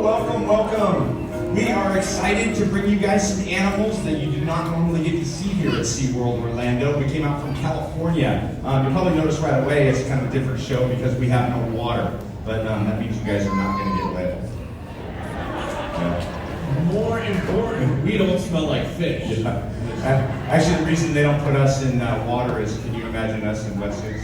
Hello, welcome. We are excited to bring you guys some animals that you do not normally get to see here at SeaWorld Orlando. We came out from California. You probably noticed right away it's kind of a different show because we have no water. But that means you guys are not going to get wet. Yeah. More important, we don't smell like fish. Yeah. Actually, the reason they don't put us in water is, can you imagine us in wetsuits?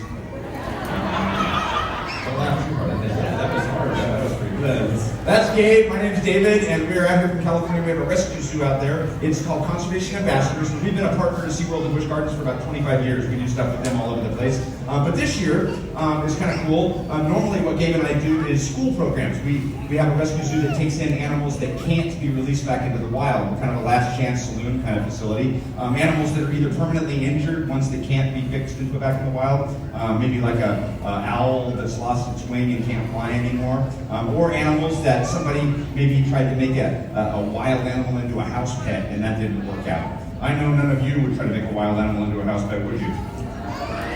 That was hard. That was pretty good. That's Gabe. My name's David, and we're out here from California. We have a rescue zoo out there. It's called Conservation Ambassadors. We've been a partner to SeaWorld and Busch Gardens for about 25 years. We do stuff with them all over the place. But this year is kind of cool. Normally what Gabe and I do is school programs. We have a rescue zoo that takes in animals that can't be released back into the wild. We're kind of a last chance saloon kind of facility. Animals that are either permanently injured, ones that can't be fixed and put back in the wild, maybe like a owl that's lost its wing and can't fly anymore, or animals that somebody maybe tried to make a wild animal into a house pet and that didn't work out. I know none of you would try to make a wild animal into a house pet, would you?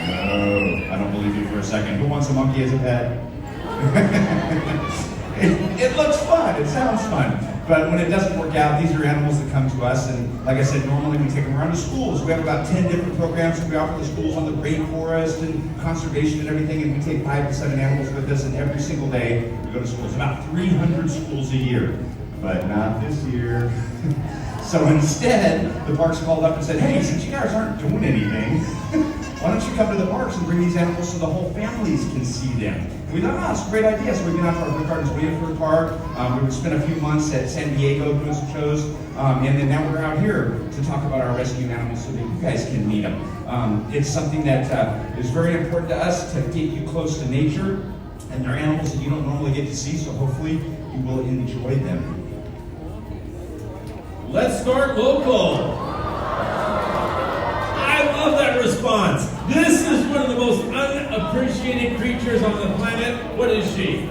No, I don't believe you for a second. Who wants a monkey as a pet? It looks fun, it sounds fun. But when it doesn't work out, these are animals that come to us, and like I said, normally we take them around to schools. We have about 10 different programs that we offer the schools on the rainforest and conservation and everything, and we take 5 to 7 animals with us, and every single day we go to schools. About 300 schools a year, but not this year. So instead, the parks called up and said, hey, since you guys aren't doing anything, why don't you come to the parks and bring these animals so the whole families can see them? And we thought, it's a great idea. So we've been out to our Busch Gardens Williamsburg Park. We spent a few months at San Diego doing some shows. And then now we're out here to talk about our rescue animals so that you guys can meet them. It's something that is very important to us to get you close to nature. And they're animals that you don't normally get to see, so hopefully you will enjoy them. Let's start local. I love that response. This is one of the most unappreciated creatures on the planet. What is she?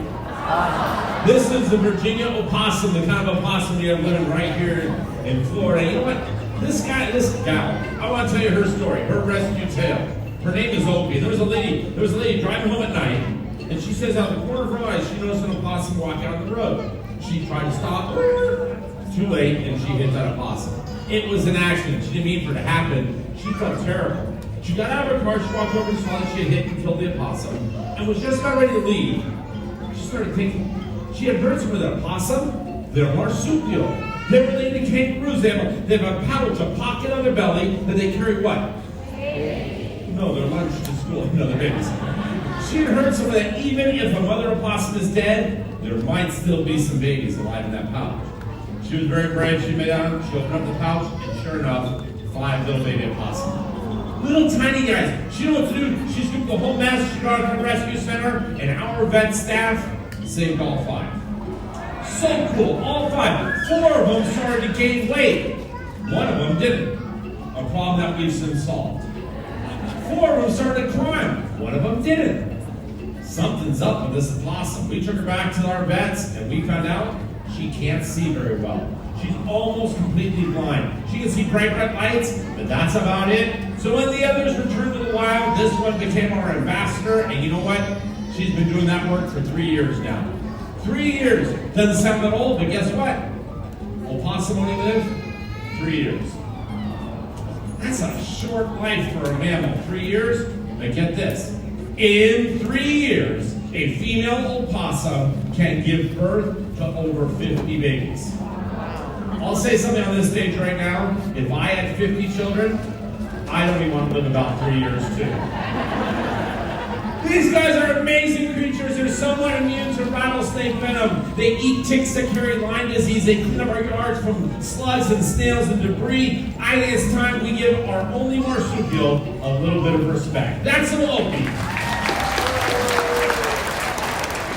This is the Virginia opossum, the kind of opossum we have living right here in Florida. You know what? This gal, I want to tell you her story, her rescue tale. Her name is Opie. There was a lady driving home at night, and she says out of the corner of her eye, she noticed an opossum walking on the road. She tried to stop. Too late, and she hit that opossum. It was an accident. She didn't mean for it to happen. She felt terrible. She got out of her car, she walked over and saw that she had hit and killed the opossum, and was just about ready to leave. She started thinking, she had heard some of the opossum. They're marsupial. They're related to kangaroos. They have a pouch, a pocket on their belly that they carry what? No, they're lunch to school. No, they're babies. She had heard some of that. Even if a mother opossum is dead, there might still be some babies alive in that pouch. She was very brave. She made out, she opened up the pouch, and sure enough, 5 little baby opossum. Little tiny guys. She knew what to do. She scooped the whole mess. She brought it to the rescue center, and our vet staff saved all 5. So cool, all 5. 4 of them started to gain weight. 1 of them didn't. A problem that we've since solved. 4 of them started crying. 1 of them didn't. Something's up with this opossum. We took her back to our vets, and we found out she can't see very well. She's almost completely blind. She can see bright red lights, but that's about it. So when the others returned to the wild, this one became our ambassador, and you know what? She's been doing that work for 3 years now. 3 years. Doesn't sound that old, but guess what? Opossum only lived 3 years. That's a short life for a mammal. 3 years? But get this. In 3 years, a female opossum can give birth to over 50 babies. I'll say something on this stage right now. If I had 50 children, I'd only want to live about 3 years too. These guys are amazing creatures. They're somewhat immune to rattlesnake venom. They eat ticks that carry Lyme disease. They clean up our yards from slugs and snails and debris. I think it's time we give our only marsupial a little bit of respect. That's an Opie.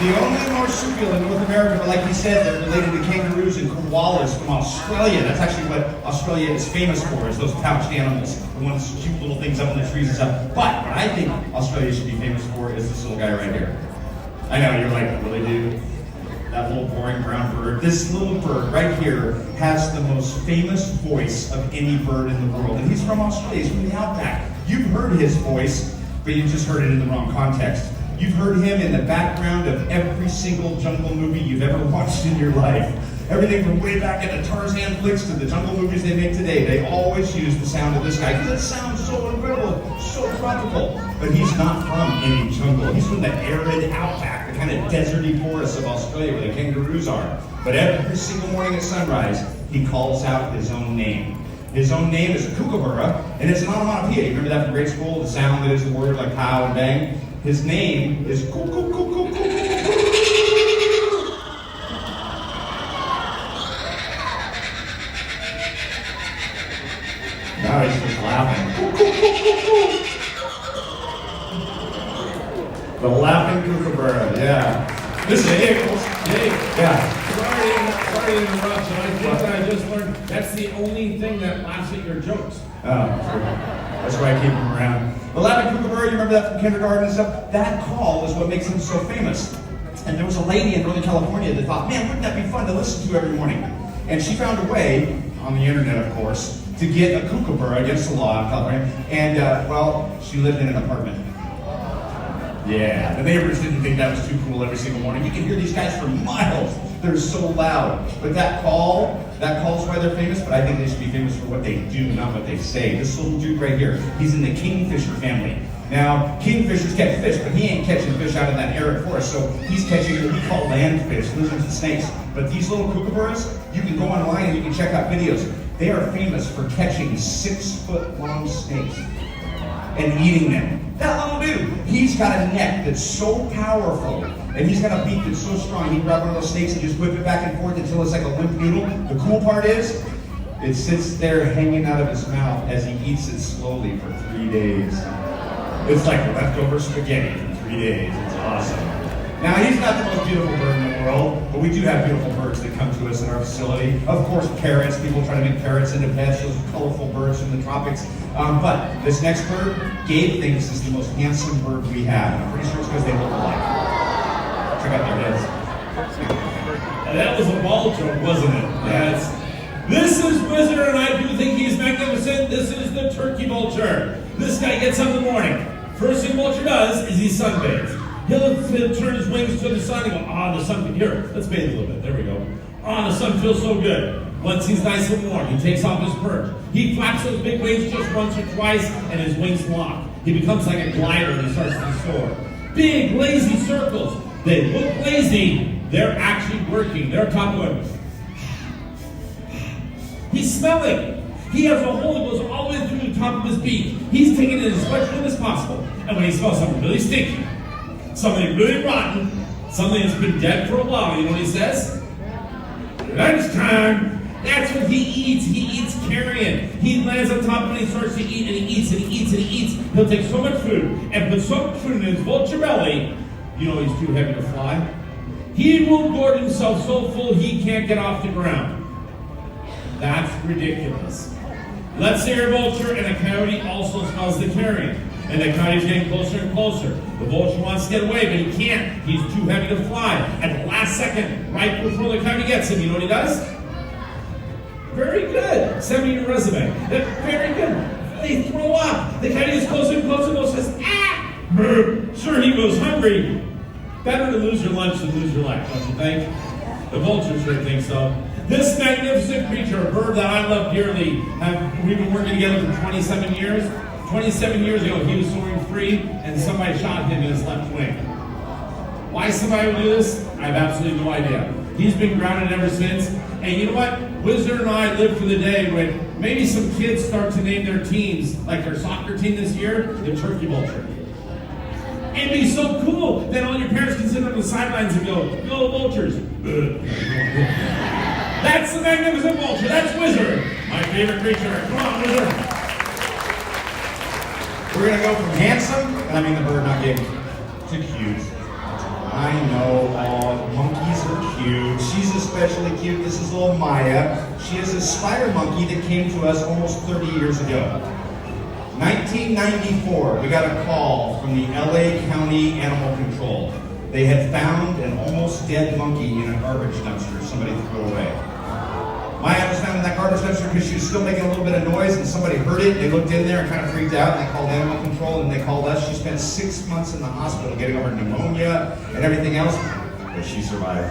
The only marsupial in North America, but like he said, they're related to kangaroos and koalas from Australia. That's actually what Australia is famous for, is those pouched animals. The ones cute little things up in the trees and stuff. But what I think Australia should be famous for is this little guy right here. I know, you're like, really, dude? That little boring brown bird. This little bird right here has the most famous voice of any bird in the world. And he's from Australia, he's from the outback. You've heard his voice, but you just heard it in the wrong context. You've heard him in the background of every single jungle movie you've ever watched in your life. Everything from way back in the Tarzan flicks to the jungle movies they make today, they always use the sound of this guy because it sounds so incredible, so tropical. But he's not from any jungle. He's from the arid outback, the kind of deserty forests of Australia where the kangaroos are. But every single morning at sunrise, he calls out his own name. His own name is a kookaburra, and it's an onomatopoeia. You remember that from grade school? The sound that is the word like pow and bang? His name is koo koo koo koo koo. Now he's just laughing. The laughing kookaburra, yeah. This is Dave. Yeah. Sorry to interrupt, but I think that I just learned that's the only thing that laughs at your jokes. Oh, true. That's why I keep him around. The laughing kookaburra, you remember that from kindergarten and stuff? That call is what makes him so famous. And there was a lady in Northern California that thought, man, wouldn't that be fun to listen to every morning? And she found a way, on the internet of course, to get a kookaburra against the law in California. And, well, she lived in an apartment. Yeah, the neighbors didn't think that was too cool every single morning. You can hear these guys for miles. They're so loud. But that call's why they're famous, but I think they should be famous for what they do, not what they say. This little dude right here, he's in the kingfisher family. Now, kingfishers catch fish, but he ain't catching fish out of that arid forest, so he's catching what we call land fish, lizards and snakes. But these little kookaburras, you can go online and you can check out videos. They are famous for catching 6-foot-long snakes and eating them. That little dude, he's got a neck that's so powerful, and he's got a beak that's so strong, he can grab one of those snakes and just whip it back and forth until it's like a limp noodle. The cool part is, it sits there hanging out of his mouth as he eats it slowly for 3 days. It's like leftover spaghetti for 3 days. It's awesome. Now, he's not the most beautiful bird in the world, but we do have beautiful birds that come to us in our facility. Of course, parrots. People try to make parrots into pets. Those colorful birds from the tropics. But this next bird, Gabe thinks is the most handsome bird we have. And I'm pretty sure it's because they look alike. Check out their heads. And that was a vulture, wasn't it? Yes. This is Wizard, and I do think he's magnificent. This is the turkey vulture. This guy gets up in the morning. First thing vulture does is he sunbathes. He'll turn his wings to the sun and go, the sun, here, let's bathe a little bit. There we go. The sun feels so good. Once he's nice and warm, he takes off his perch. He flaps those big wings just once or twice, and his wings lock. He becomes like a glider and he starts to soar. Big, lazy circles. They look lazy. They're actually working. They're top going. He's smelling. He has a hole that goes all the way through the top of his beak. He's taking in as much room as possible. And when he smells something really stinky, something really rotten, something that's been dead for a while, you know what he says? Lunchtime. That's what he eats. He eats carrion. He lands on top and he starts to eat, and he eats, and he eats, and he eats. He'll take so much food and put so much food in his vulture belly, you know he's too heavy to fly. He will gorge himself so full he can't get off the ground. That's ridiculous. Let's say your vulture and a coyote also smells the carrion. And the coyote's getting closer and closer. The vulture wants to get away, but he can't. He's too heavy to fly. At the last second, right before the coyote gets him, you know what he does? Very good. Send me your resume. Very good. They throw up. The coyote gets closer and closer and closer, says, ah! Brr. Sure, he goes hungry. Better to lose your lunch than lose your life, don't you think? The vulture sure thinks so. This magnificent creature, a bird that I love dearly, we've been working together for 27 years. 27 years ago, he was soaring free, and somebody shot him in his left wing. Why somebody would do this? I have absolutely no idea. He's been grounded ever since. And you know what? Wizard and I live for the day when maybe some kids start to name their teams, like their soccer team this year, the Turkey Vulture. It'd be so cool. Then all your parents can sit on the sidelines and go, go Vultures. That's the magnificent vulture. That's Wizard. My favorite creature. Come on, Wizard. We're going to go from handsome, and I mean the bird, not Gabe, to cute. I know, monkeys are cute. She's especially cute. This is little Maya. She is a spider monkey that came to us almost 30 years ago. 1994, we got a call from the LA County Animal Control. They had found an almost dead monkey in a garbage dumpster somebody threw away. Maya was found in that garbage dumpster because she was still making a little bit of noise, and somebody heard it. They looked in there and kind of freaked out, and they called animal control, and they called us. She spent 6 months in the hospital getting over pneumonia and everything else, but she survived.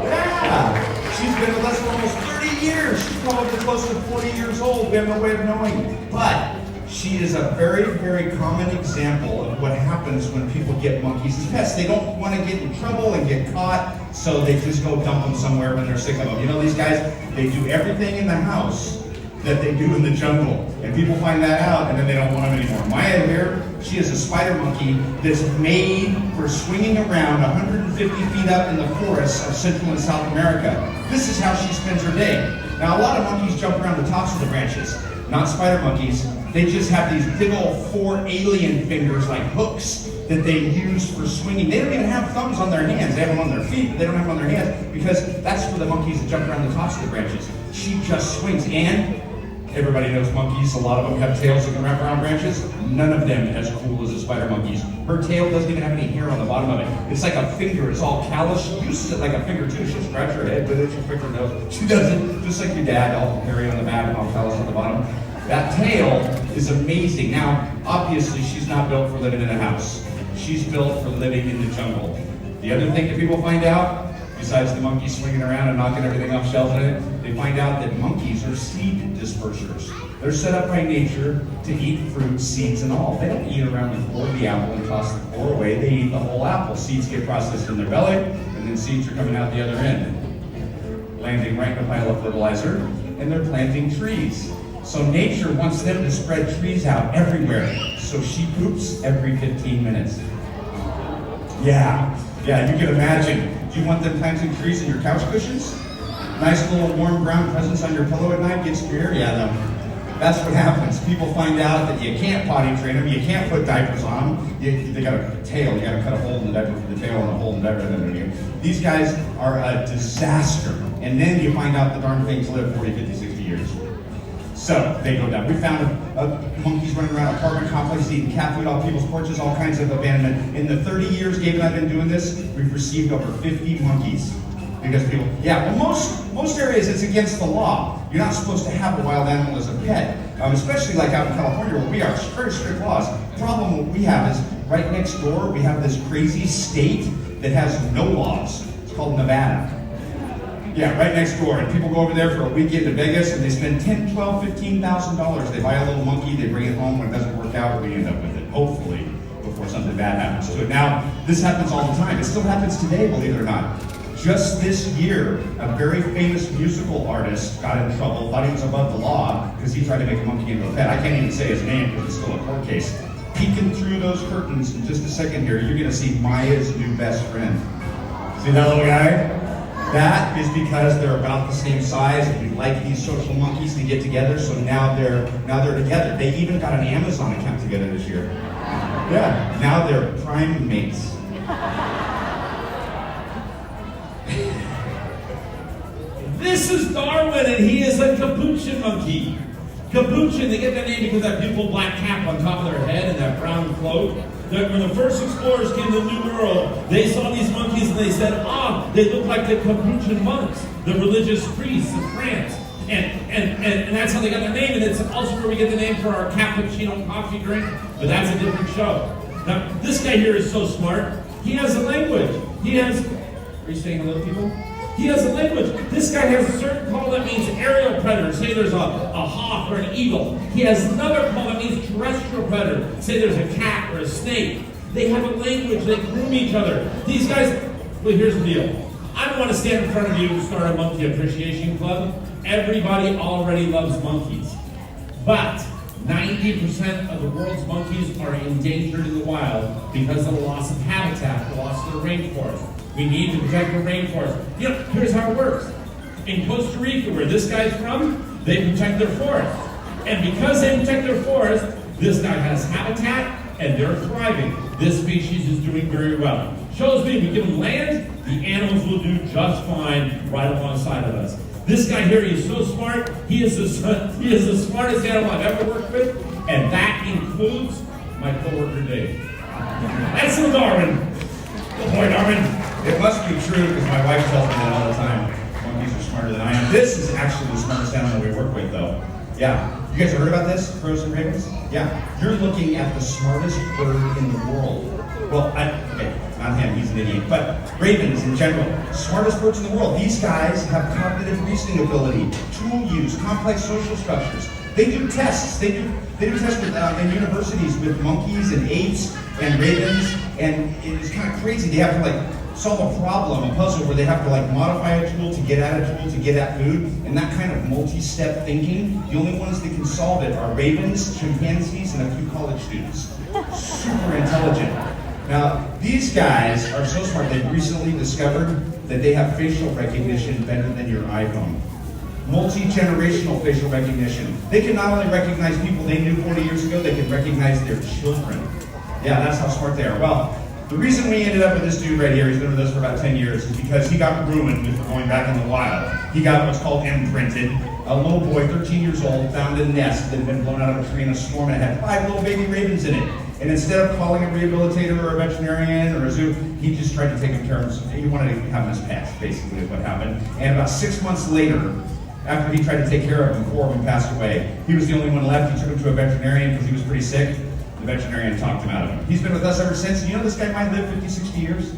Yeah, she's been with us for almost 30 years. She's probably close to 40 years old. We have no way of knowing, but she is a very, very common example of what happens when people get monkeys as pets. They don't want to get in trouble and get caught, so they just go dump them somewhere when they're sick of them. You know, these guys, they do everything in the house that they do in the jungle, and people find that out, and then they don't want them anymore. Maya here, she is a spider monkey that's made for swinging around 150 feet up in the forests of Central and South America. This is how she spends her day. Now, a lot of monkeys jump around the tops of the branches. Not spider monkeys. They just have these big old 4 alien fingers like hooks that they use for swinging. They don't even have thumbs on their hands. They have them on their feet, but they don't have them on their hands because that's for the monkeys that jump around the tops of the branches. She just swings. And everybody knows monkeys. A lot of them have tails that can wrap around branches. None of them as cool as the spider monkeys. Her tail doesn't even have any hair on the bottom of it. It's like a finger. It's all callous. She uses it like a finger too. She'll scratch her head with it. She'll prick her nose. She does it just like your dad, all hairy on the back and all callous on the bottom. That tail is amazing. Now, obviously, she's not built for living in a house. She's built for living in the jungle. The other thing that people find out, besides the monkeys swinging around and knocking everything off shelves in it, they find out that monkeys are seed dispersers. They're set up by nature to eat fruit, seeds, and all. They don't eat around the core of the apple and toss the core away. They eat the whole apple. Seeds get processed in their belly, and then seeds are coming out the other end, landing right in a pile of fertilizer, and they're planting trees. So nature wants them to spread trees out everywhere. So she poops every 15 minutes. Yeah, you can imagine. Do you want them planting trees in your couch cushions? Nice little warm brown presents on your pillow at night? Get scared? Yeah, no. That's what happens. People find out that you can't potty train them, you can't put diapers on them. They got a tail, you got to cut a hole in the diaper for the tail and a hole in the diaper. These guys are a disaster. And then you find out the darn things live 40, 50, 60 years. So they go down. We found monkeys running around apartment complexes eating cat food off people's porches, all kinds of abandonment. In the 30 years Gabe and I have been doing this, we've received over 50 monkeys. Because people, most areas it's against the law. You're not supposed to have a wild animal as a pet, especially like out in California where we are, very strict laws. The problem what we have is right next door we have this crazy state that has no laws. It's called Nevada. Yeah, right next door. And people go over there for a weekend to Vegas and they spend $10,000, $12,000, $15,000. They buy a little monkey, they bring it home. When it doesn't work out, we end up with it, hopefully, before something bad happens to it. Now, this happens all the time. It still happens today, believe it or not. Just this year, a very famous musical artist got in trouble, thought he was above the law because he tried to make a monkey into a pet. I can't even say his name because it's still a court case. Peeking through those curtains in just a second here, you're going to see Maya's new best friend. See that little guy? That is because they're about the same size, and we like these social monkeys to get together, so now they're together. They even got an Amazon account together this year. Yeah, now they're prime mates. This is Darwin, and he is a capuchin monkey. Capuchin, they get that name because that beautiful black cap on top of their head and that brown cloak. When the first explorers came to the New World, they saw these monkeys and they said, they look like the Capuchin monks, the religious priests of France. And that's how they got their name, and it's also where we get the name for our cappuccino coffee drink, but that's a different show. Now, this guy here is so smart. He has a language. Are you saying hello, people? He has a language. This guy has a certain call that means aerial predator. Say there's a hawk or an eagle. He has another call that means terrestrial predator. Say there's a cat or a snake. They have a language. They groom each other. These guys, well, here's the deal. I don't want to stand in front of you and start a monkey appreciation club. Everybody already loves monkeys. But 90% of the world's monkeys are endangered in the wild because of the loss of habitat, the loss of the rainforest. We need to protect the rainforest. You know, here's how it works. In Costa Rica, where this guy's from, they protect their forest. And because they protect their forest, this guy has habitat and they're thriving. This species is doing very well. Shows me if we give them land, the animals will do just fine right alongside of us. This guy here, he's so smart. He is the smartest animal I've ever worked with, and that includes my coworker Dave. That's so Darwin. Good boy, Darwin. It must be true because my wife tells me that all the time. Monkeys are smarter than I am. This is actually the smartest animal we work with, though. Yeah. You guys heard about this, crows and ravens? Yeah. You're looking at the smartest bird in the world. Well, okay, not him, he's an idiot, but ravens in general, smartest birds in the world. These guys have cognitive reasoning ability, tool use, complex social structures. They do tests. They do tests with, in universities with monkeys and apes and ravens, and it's kind of crazy. They have to like solve a problem, a puzzle, where they have to like modify a tool to get at a tool to get at food, and that kind of multi-step thinking. The only ones that can solve it are ravens, chimpanzees, and a few college students. Super intelligent. Now, these guys are so smart, they've recently discovered that they have facial recognition better than your iPhone. Multi-generational facial recognition. They can not only recognize people they knew 40 years ago, they can recognize their children. Yeah, that's how smart they are. Well, the reason we ended up with this dude right here, he's been with us for about 10 years, is because he got ruined before going back in the wild. He got what's called imprinted. A little boy, 13 years old, found a nest that had been blown out of a tree in a storm and it had 5 little baby ravens in it. And instead of calling a rehabilitator or a veterinarian or a zoo, he just tried to take him terms. He wanted to have him as pets, basically, is what happened. And about 6 months later, after he tried to take care of him, 4 of them passed away. He was the only one left. He took him to a veterinarian because he was pretty sick. The veterinarian talked him out of him. He's been with us ever since. You know this guy might live 50, 60 years?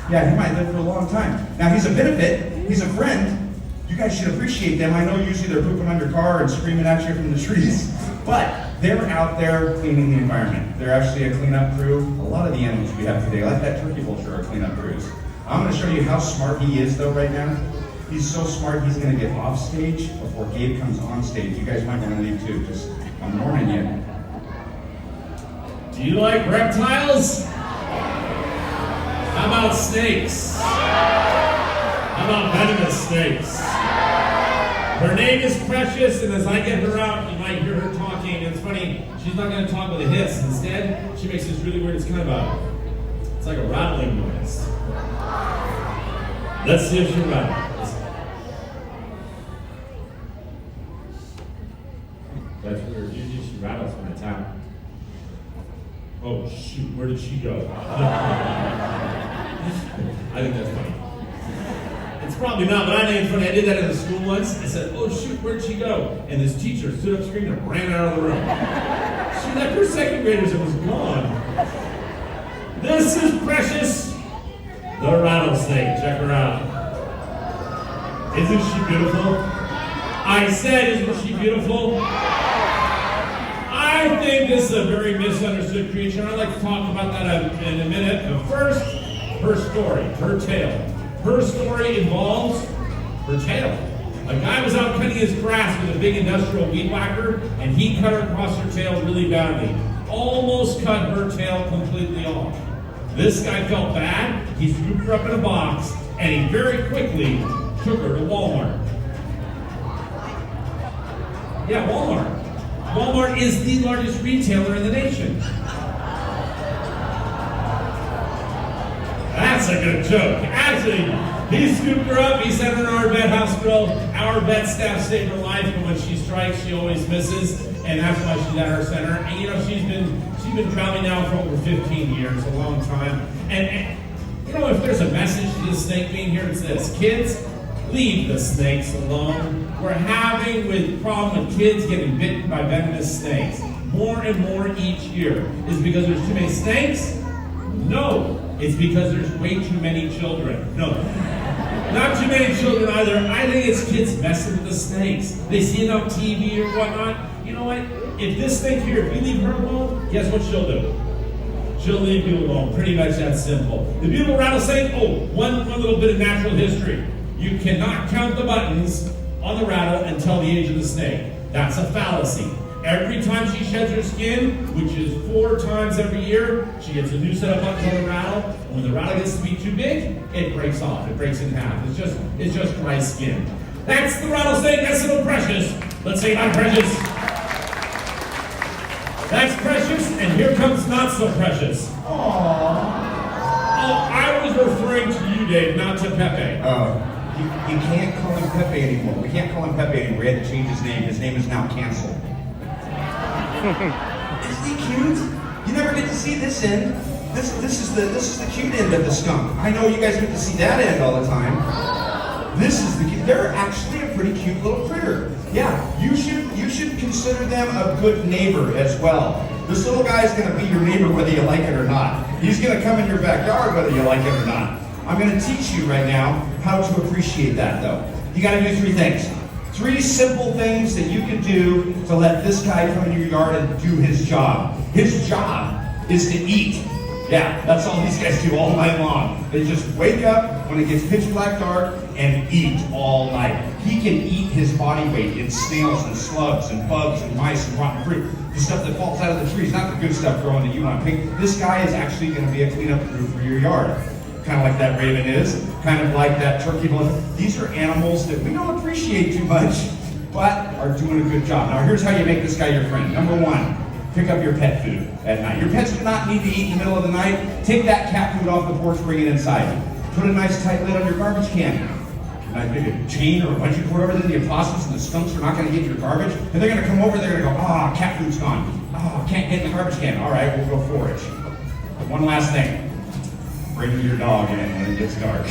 Yeah, he might live for a long time. Now, he's a benefit. He's a friend. You guys should appreciate them. I know usually they're pooping on your car and screaming at you from the trees, but they're out there cleaning the environment. They're actually a cleanup crew. A lot of the animals we have today, like that turkey vulture, are cleanup crews. I'm going to show you how smart he is, though, right now. He's so smart, he's going to get off stage before Gabe comes on stage. You guys might want to leave, too. Just, I'm warning you. Do you like reptiles? How about snakes? How about venomous snakes? Her name is Precious, and as I get her out, you might hear her talking. It's funny, she's not going to talk with a hiss. Instead, she makes this really weird, it's like a rattling noise. Let's see if she rattles. That's weird. Usually she rattles when I tap. Oh shoot, where did she go? I think that's funny. It's probably not, but I think it's funny. I did that in the school once. I said, oh shoot, where'd she go? And this teacher stood up screaming and ran out of the room. She left her second graders and was gone. This is Precious, the rattlesnake. Check her out. Isn't she beautiful? I said, isn't she beautiful? I think this is a very misunderstood creature, and I'd like to talk about that in a minute. But first, her story, her tale. Her story involves her tail. A guy was out cutting his grass with a big industrial weed whacker, and he cut her across her tail really badly. Almost cut her tail completely off. This guy felt bad. He scooped her up in a box, and he very quickly took her to Walmart. Yeah, Walmart. Walmart is the largest retailer in the nation. That's a good joke. Actually, he scooped her up, he sent her to our vet hospital. Our vet staff saved her life, but when she strikes, she always misses, and that's why she's at our center. And you know, she's been traveling now for over 15 years, a long time. And you know, if there's a message to this snake being here, it's this. Kids, leave the snakes alone. We're having a problem with kids getting bitten by venomous snakes. More and more each year. Is it because there's too many snakes? No. It's because there's way too many children. No. Not too many children either. I think it's kids messing with the snakes. They see it on TV or whatnot. You know what? If this snake here, if you leave her alone, guess what she'll do? She'll leave you alone. Pretty much that simple. The beautiful rattlesnake, one little bit of natural history. You cannot count the buttons on the rattle and tell the age of the snake. That's a fallacy. Every time she sheds her skin, which is 4 times every year, she gets a new set of buttons on the rattle. And when the rattle gets to be too big, it breaks off. It breaks in half. It's just dry skin. That's the rattlesnake. That's little Precious. Let's say hi, Precious. That's Precious, and here comes not so Precious. Aww. Oh, I was referring to you, Dave, not to Pepe. You can't call him Pepe anymore. We can't call him Pepe anymore. We had to change his name. His name is now canceled. Isn't he cute? You never get to see this end. This is the cute end of the skunk. I know you guys get to see that end all the time. They're actually a pretty cute little critter. Yeah, you should consider them a good neighbor as well. This little guy is going to be your neighbor whether you like it or not. He's going to come in your backyard whether you like it or not. I'm going to teach you right now how to appreciate that though. You got to do 3 things. 3 simple things that you can do to let this guy come into your yard and do his job. His job is to eat. Yeah, that's all these guys do all night long. They just wake up when it gets pitch black dark and eat all night. He can eat his body weight in snails and slugs and bugs and mice and rotten fruit. The stuff that falls out of the trees, not the good stuff growing that you want to pick. This guy is actually going to be a cleanup crew for your yard. Kind of like that raven is, kind of like that turkey. These are animals that we don't appreciate too much, but are doing a good job. Now here's how you make this guy your friend. Number 1, pick up your pet food at night. Your pets do not need to eat in the middle of the night. Take that cat food off the porch, bring it inside. Put a nice tight lid on your garbage can. Maybe a chain or a bungee cord over there. The opossums and the skunks are not going to get your garbage. And they're going to come over, they're going to go, cat food's gone. Can't get in the garbage can. All right, we'll go forage. One last thing. Bring your dog in when it gets dark.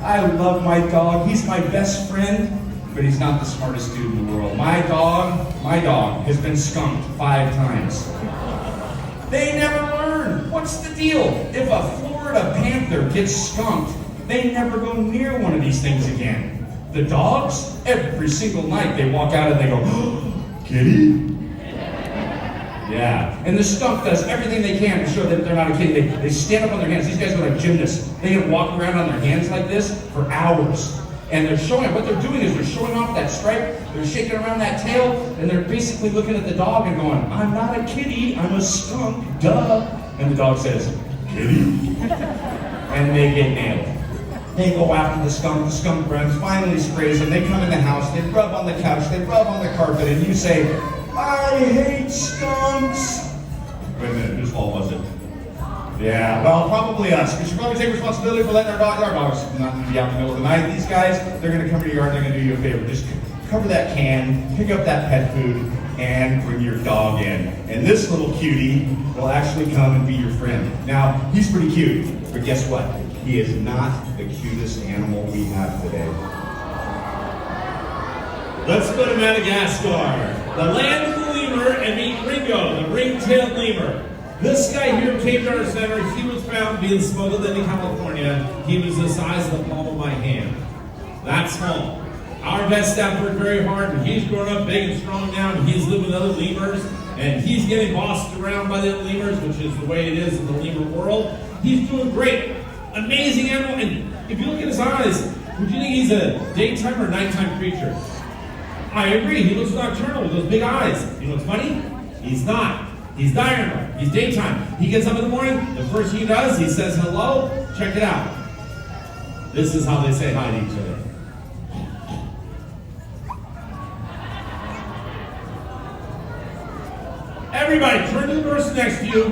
I love my dog. He's my best friend, but he's not the smartest dude in the world. My dog has been skunked 5 times. They never learn. What's the deal? If a Florida panther gets skunked, they never go near one of these things again. The dogs, every single night they walk out and they go, kitty? Yeah, and the skunk does everything they can to show that they're not a kitty. They stand up on their hands. These guys are like gymnasts. They can walk around on their hands like this for hours. And they're showing, what they're doing is they're showing off that stripe, they're shaking around that tail, and they're basically looking at the dog and going, I'm not a kitty, I'm a skunk, duh. And the dog says, kitty? And they get nailed. They go after the skunk runs, finally sprays them, they come in the house, they rub on the couch, they rub on the carpet, and you say, I hate skunks. Wait a minute, whose fault was it? Yeah, well, probably us. We should probably take responsibility for letting our dogs not be out in the middle of the night. These guys, they're going to come to your yard, they're going to do you a favor. Just cover that can, pick up that pet food, and bring your dog in. And this little cutie will actually come and be your friend. Now, he's pretty cute, but guess what? He is not the cutest animal we have today. Let's go to Madagascar, the land of the lemur, and meet Ringo, the ring-tailed lemur. This guy here came to our center. He was found being smuggled into California. He was the size of the palm of my hand. That small. Our vet staff worked very hard, and he's grown up big and strong now, and he's living with other lemurs, and he's getting bossed around by the other lemurs, which is the way it is in the lemur world. He's doing great. Amazing animal, and if you look at his eyes, would you think he's a daytime or nighttime creature? I agree, he looks nocturnal with those big eyes. You know what's funny? He's not. He's diurnal. He's daytime. He gets up in the morning, the first thing he does, he says hello. Check it out. This is how they say hi to each other. Everybody, turn to the person next to you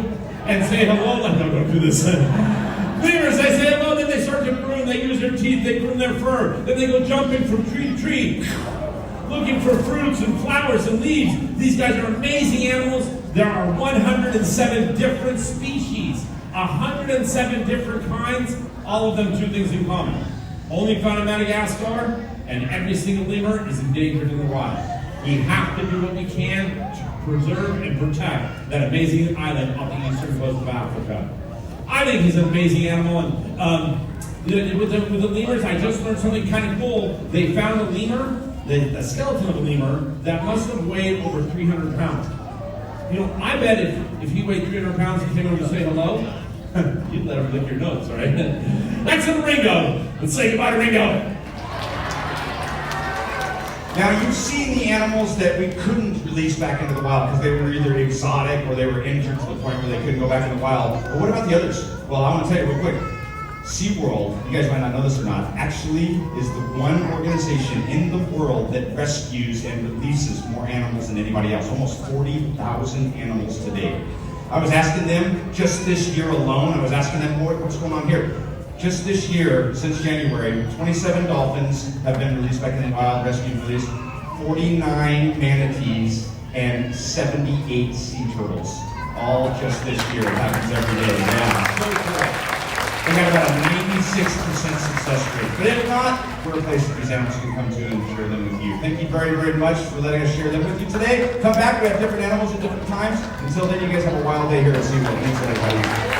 and say hello. No, don't do this. Lemurs, they say hello, then they start to groom. They use their teeth, they groom their fur. Then they go jumping from tree to tree, looking for fruits and flowers and leaves. These guys are amazing animals. There are 107 different species, 107 different kinds, all of them 2 things in common. Only found in Madagascar, and every single lemur is endangered in the wild. We have to do what we can to preserve and protect that amazing island off the eastern coast of Africa. I think he's an amazing animal, and with the lemurs, I just learned something kind of cool. They found a lemur, the skeleton of a lemur, that must have weighed over 300 pounds. You know, I bet if he weighed 300 pounds and came over to say hello, you'd let him lick your nose, right? That's in Ringo. Let's say goodbye to Ringo. Now, you've seen the animals that we couldn't release back into the wild because they were either exotic or they were injured to the point where they couldn't go back in the wild. But what about the others? Well, I want to tell you real quick. SeaWorld, you guys might not know this or not, actually is the one organization in the world that rescues and releases more animals than anybody else. Almost 40,000 animals today. I was asking them just this year alone, what's going on here? Just this year, since January, 27 dolphins have been released back in the wild, rescued and released, 49 manatees, and 78 sea turtles. All just this year. It happens every day. Yeah. So cool. We got about a 96% success rate. But if not, we're a place that these animals can come to and share them with you. Thank you very, very much for letting us share them with you today. Come back, we have different animals at different times. Until then, you guys have a wild day here at SeaWorld. Thanks, everybody.